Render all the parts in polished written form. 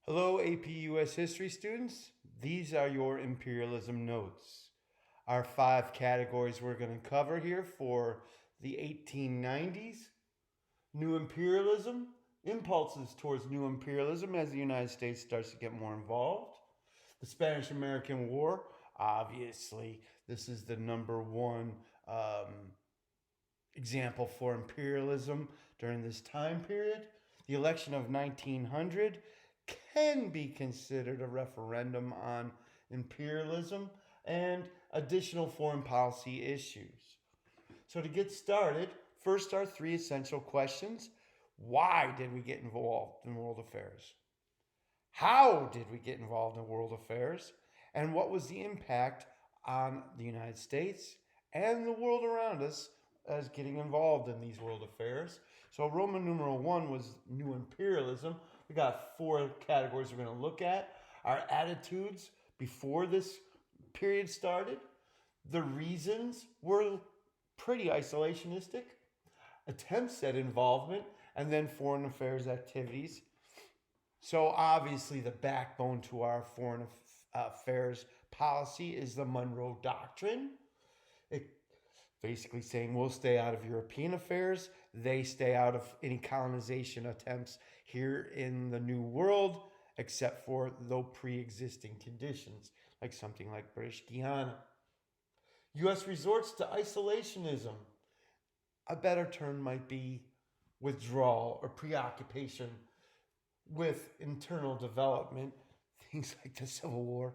Hello, APUS history students. These are your imperialism notes. Our 5 categories we're going to cover here for the 1890s: new imperialism, impulses towards new imperialism as the United States starts to get more involved, the Spanish-American War. Obviously, this is the number one example for imperialism during this time period. The election of 1900 can be considered a referendum on imperialism and additional foreign policy issues. So to get started, first our 3 essential questions. Why did we get involved in world affairs? How did we get involved in world affairs? And what was the impact on the United States and the world around us as getting involved in these world affairs? So Roman numeral 1 was new imperialism. We got 4 categories we're going to look at. Our attitudes before this period started. The reasons were pretty isolationistic. Attempts at involvement, and then foreign affairs activities. So obviously the backbone to our foreign affairs policy is the Monroe Doctrine. It basically saying we'll stay out of European affairs. They stay out of any colonization attempts here in the New World, except for the pre-existing conditions, like something like British Guiana. U.S. resorts to isolationism. A better term might be withdrawal or preoccupation with internal development, things like the Civil War.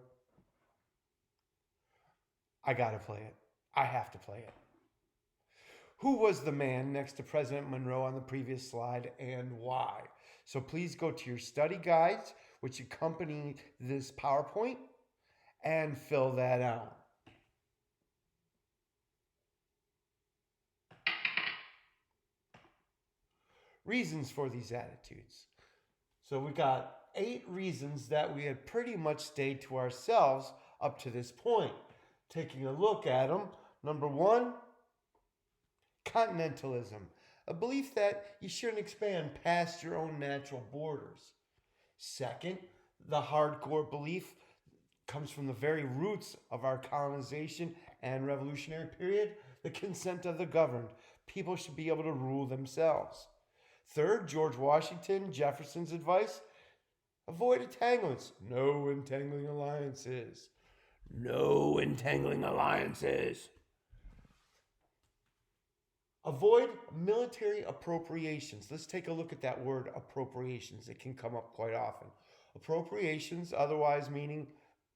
I gotta play it. I have to play it. Who was the man next to President Monroe on the previous slide and why? So please go to your study guides, which accompany this PowerPoint, and fill that out. Reasons for these attitudes. So we got 8 reasons that we had pretty much stayed to ourselves up to this point. Taking a look at them, number 1, continentalism, a belief that you shouldn't expand past your own natural borders. Second, the hardcore belief comes from the very roots of our colonization and revolutionary period, the consent of the governed. People should be able to rule themselves. Third, George Washington, Jefferson's advice: avoid entanglements. No entangling alliances. No entangling alliances. Avoid military appropriations. Let's take a look at that word appropriations. It can come up quite often. Appropriations, otherwise meaning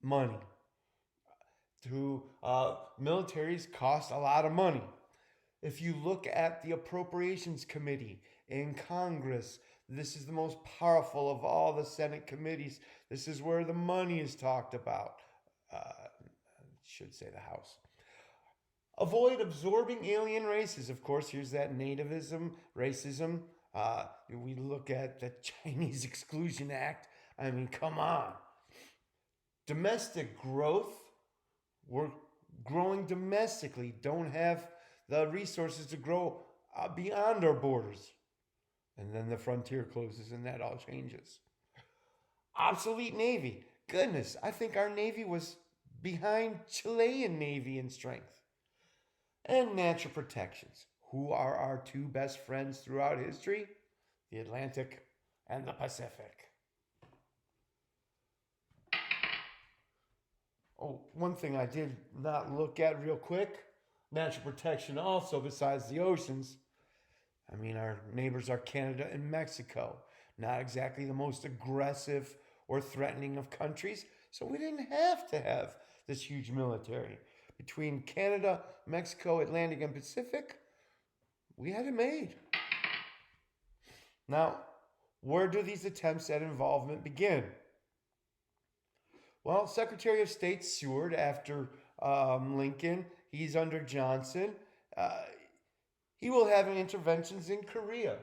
money. Militaries cost a lot of money. If you look at the Appropriations Committee in Congress, this is the most powerful of all the Senate committees. This is where the money is talked about. I should say the House. Avoid absorbing alien races. Of course, here's that nativism, racism. We look at the Chinese Exclusion Act. I mean, come on. Domestic growth. We're growing domestically. Don't have the resources to grow beyond our borders. And then the frontier closes and that all changes. Obsolete Navy. Goodness, I think our Navy was behind Chilean Navy in strength. And natural protections. Who are our 2 best friends throughout history? The Atlantic and the Pacific. Oh, one thing I did not look at real quick. Natural protection also, besides the oceans. I mean, our neighbors are Canada and Mexico. Not exactly the most aggressive or threatening of countries. So we didn't have to have this huge military. Between Canada, Mexico, Atlantic, and Pacific, we had it made. Now, where do these attempts at involvement begin? Well, Secretary of State Seward, after Lincoln, he's under Johnson. He will have interventions in Korea.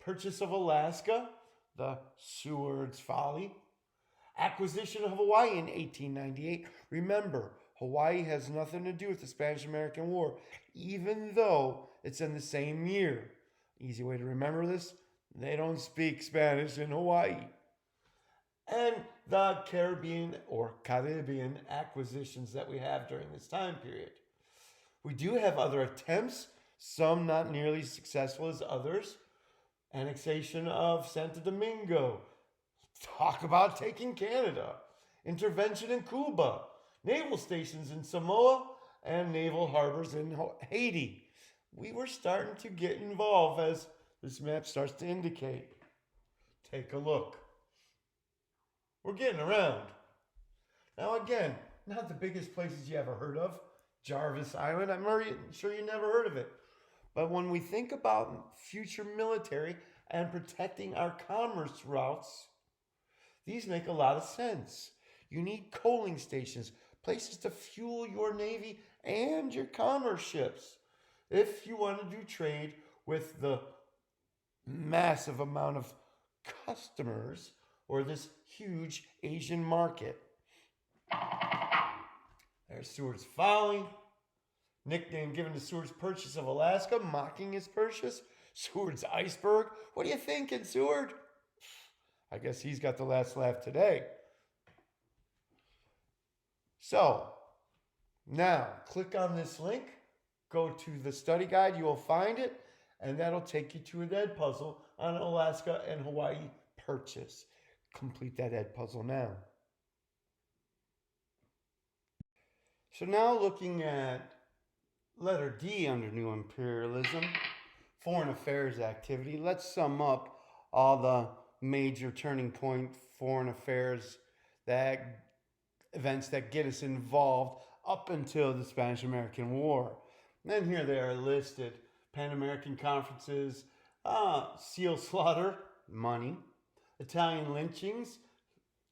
Purchase of Alaska, the Seward's Folly. Acquisition of Hawaii in 1898. Remember, Hawaii has nothing to do with the Spanish-American War, even though it's in the same year. Easy way to remember this: they don't speak Spanish in Hawaii. and the Caribbean acquisitions that we have during this time period. We do have other attempts, some not nearly as successful as others. Annexation of Santo Domingo. Talk about taking Canada. Intervention in Cuba. Naval stations in Samoa and naval harbors in Haiti. We were starting to get involved, as this map starts to indicate. Take a look. We're getting around. Now again, not the biggest places you ever heard of. Jarvis Island, I'm sure you never heard of it. But when we think about future military and protecting our commerce routes, these make a lot of sense. You need coaling stations, places to fuel your navy and your commerce ships. If you want to do trade with the massive amount of customers or this huge Asian market. There's Seward's Folly, nickname given to Seward's purchase of Alaska, mocking his purchase. Seward's Iceberg. What are you thinking, Seward? I guess he's got the last laugh today. So, now click on this link, go to the study guide, you will find it, and that'll take you to an Ed puzzle on Alaska and Hawaii purchase. Complete that Ed puzzle now. So now looking at letter D under New Imperialism, Foreign Affairs activity. Let's sum up all the major turning point foreign affairs events that get us involved up until the Spanish-American War. And then here they are listed. Pan-American conferences, seal slaughter, money, Italian lynchings,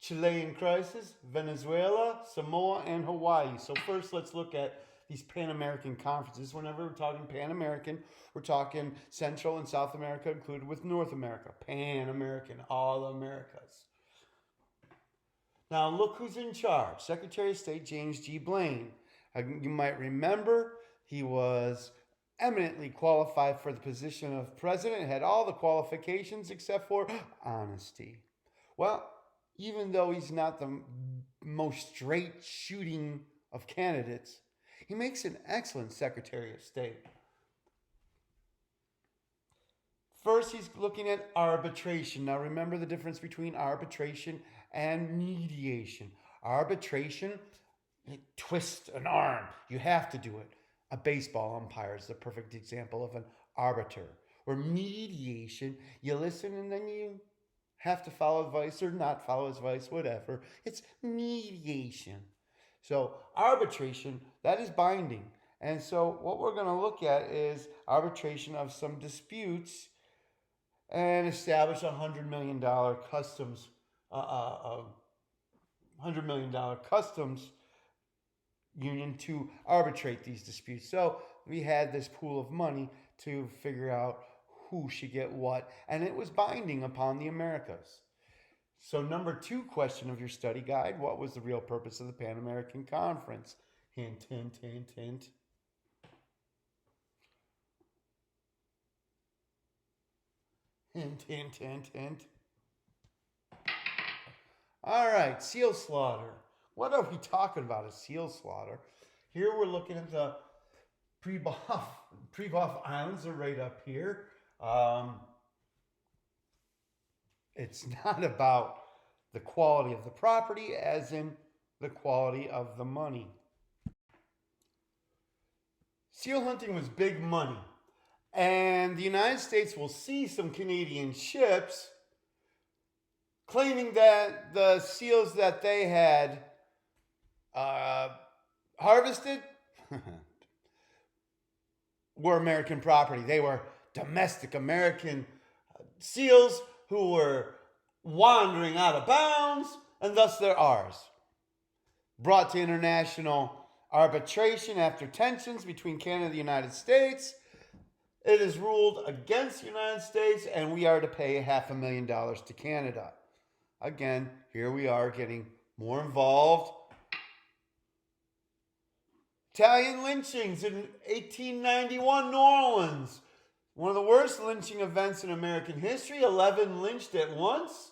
Chilean crisis, Venezuela, Samoa, and Hawaii. So first let's look at these Pan-American conferences. Whenever we're talking Pan-American, we're talking Central and South America included with North America. Pan-American, all Americas. Now look who's in charge. Secretary of State James G. Blaine. You might remember he was eminently qualified for the position of president, had all the qualifications except for honesty. Well, even though he's not the most straight shooting of candidates, he makes an excellent Secretary of State. First, he's looking at arbitration. Now, remember the difference between arbitration and mediation. Arbitration, you twist an arm. You have to do it. A baseball umpire is the perfect example of an arbiter. Or mediation, you listen and then you have to follow advice or not follow advice, whatever. It's mediation. So arbitration, that is binding. And so what we're going to look at is arbitration of some disputes and establish $100 million customs, $100 million customs union to arbitrate these disputes. So we had this pool of money to figure out who should get what, and it was binding upon the Americas. So number 2 question of your study guide, what was the real purpose of the Pan American Conference? Hint, hint, hint, hint. Hint, hint, hint, hint. All right, seal slaughter. What are we talking about, a seal slaughter? Here we're looking at the Prevost Islands are right up here. It's not about the quality of the property as in the quality of the money. Seal hunting was big money. And the United States will see some Canadian ships claiming that the seals that they had harvested were American property. They were domestic American seals who were wandering out of bounds, and thus they're ours. Brought to international arbitration after tensions between Canada and the United States. It is ruled against the United States, and we are to pay $500,000 to Canada. Again, here we are getting more involved. Italian lynchings in 1891, New Orleans. One of the worst lynching events in American history. 11 lynched at once.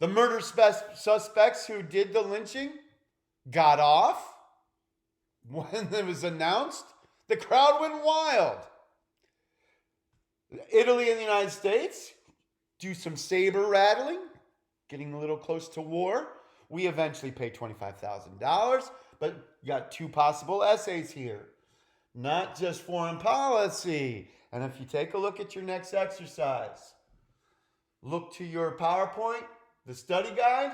The murder suspects who did the lynching got off. When it was announced, the crowd went wild. Italy and the United States do some saber rattling, getting a little close to war. We eventually pay $25,000, but you got two possible essays here. Not just foreign policy. And if you take a look at your next exercise, look to your PowerPoint, the study guide,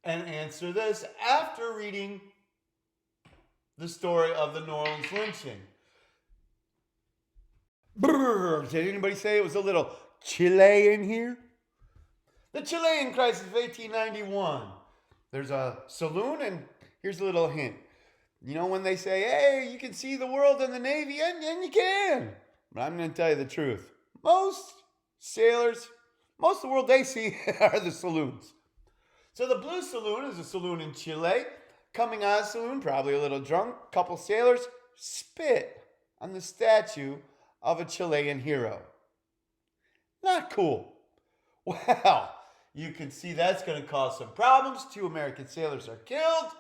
and answer this after reading the story of the New Orleans lynching. Brr, did anybody say it was a little Chile in here? The Chilean crisis of 1891. There's a saloon, and here's a little hint. You know when they say, hey, you can see the world in the Navy, and you can. But I'm going to tell you the truth. Most sailors, most of the world they see are the saloons. So the Blue Saloon is a saloon in Chile. Coming out of the saloon, probably a little drunk, couple sailors spit on the statue of a Chilean hero. Not cool. Well, you can see that's going to cause some problems. 2 American sailors are killed.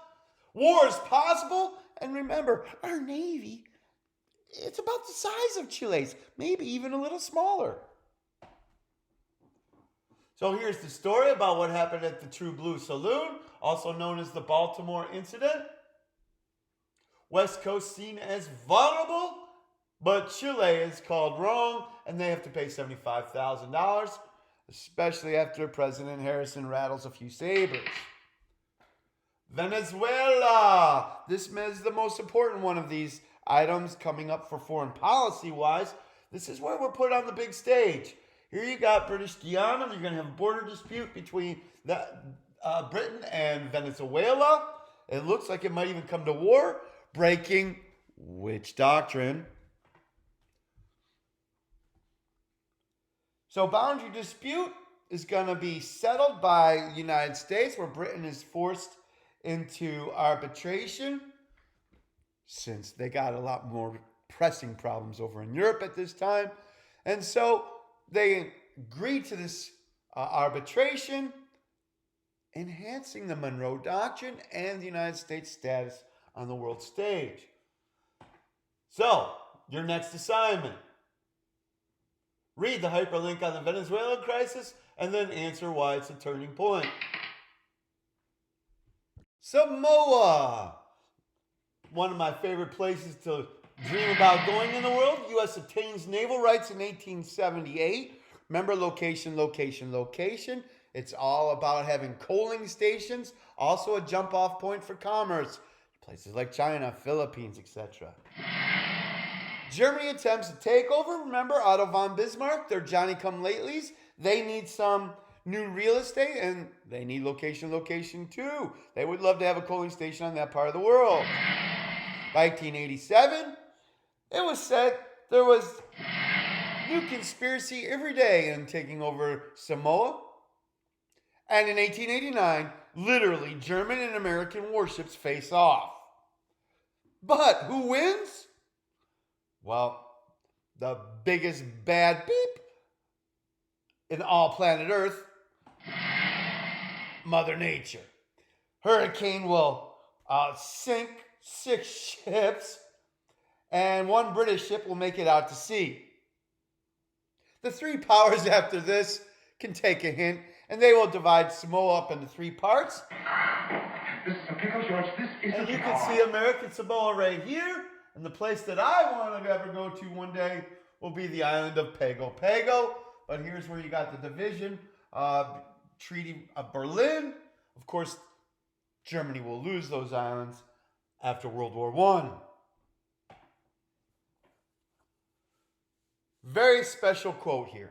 War is possible. And remember, our Navy, it's about the size of Chile's, maybe even a little smaller. So here's the story about what happened at the True Blue Saloon, also known as the Baltimore Incident. West Coast seen as vulnerable, but Chile is called wrong, and they have to pay $75,000, especially after President Harrison rattles a few sabers. Venezuela. This is the most important one of these items coming up for foreign policy-wise. This is where we're put on the big stage. Here you got British Guiana. You're going to have a border dispute between Britain and Venezuela. It looks like it might even come to war, breaking which doctrine? So boundary dispute is going to be settled by the United States, where Britain is forced into arbitration, since they got a lot more pressing problems over in Europe at this time. And so they agreed to this arbitration, enhancing the Monroe Doctrine and the United States' status on the world stage. So, your next assignment. Read the hyperlink on the Venezuelan crisis and then answer why it's a turning point. Samoa. One of my favorite places to dream about going in the world. U.S. attains naval rights in 1878. Remember, location, location, location. It's all about having coaling stations. Also a jump-off point for commerce. Places like China, Philippines, etc. Germany attempts a takeover. Remember, Otto von Bismarck, they're Johnny-come-latelys. They need some new real estate, and they need location, location too. They would love to have a coaling station on that part of the world. By 1887, it was said there was new conspiracy every day in taking over Samoa. And in 1889, literally, German and American warships face off. But who wins? Well, the biggest bad beep in all planet Earth, Mother Nature. Hurricane will sink 6 ships, and 1 British ship will make it out to sea. The 3 powers after this can take a hint, and they will divide Samoa up into 3 parts. This is a pickle, George. This is and a you pickle. can see American Samoa right here. And the place that I want to ever go to one day will be the island of Pago Pago. But here's where you got the division. Treaty of Berlin. Of course, Germany will lose those islands after World War I. Very special quote here.